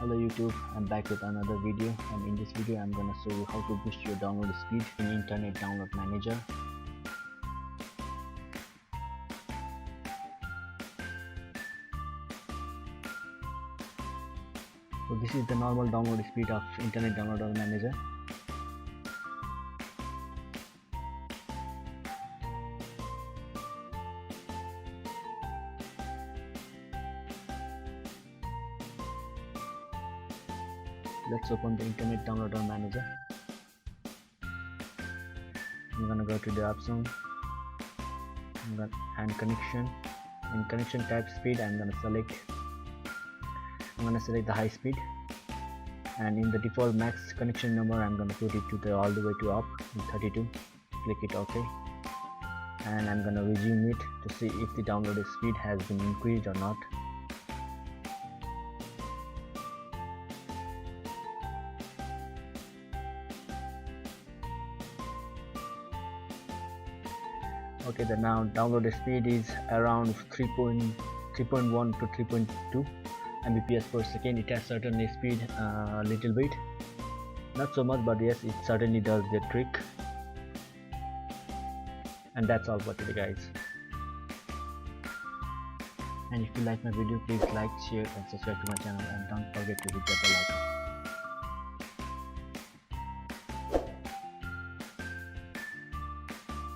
Hello YouTube, I'm back with another video, and in this video I'm gonna show you how to boost your download speed in Internet Download Manager. So this is the normal download speed of Internet Download Manager. Let's open the Internet Downloader Manager. I'm gonna go to the option and connection. In connection type speed, I'm gonna select the high speed, and in the default max connection number, I'm gonna put it to the all the way to up in 32. Click it OK, and I'm gonna resume it to see if the download speed has been increased or not. Okay, the now download speed is around 3.1 to 3.2 Mbps per second. It has certainly speed a little bit, not so much, but yes, it certainly does the trick. And that's all for today, guys. And if you like my video, please like, share and subscribe to my channel, and don't forget to hit the bell icon.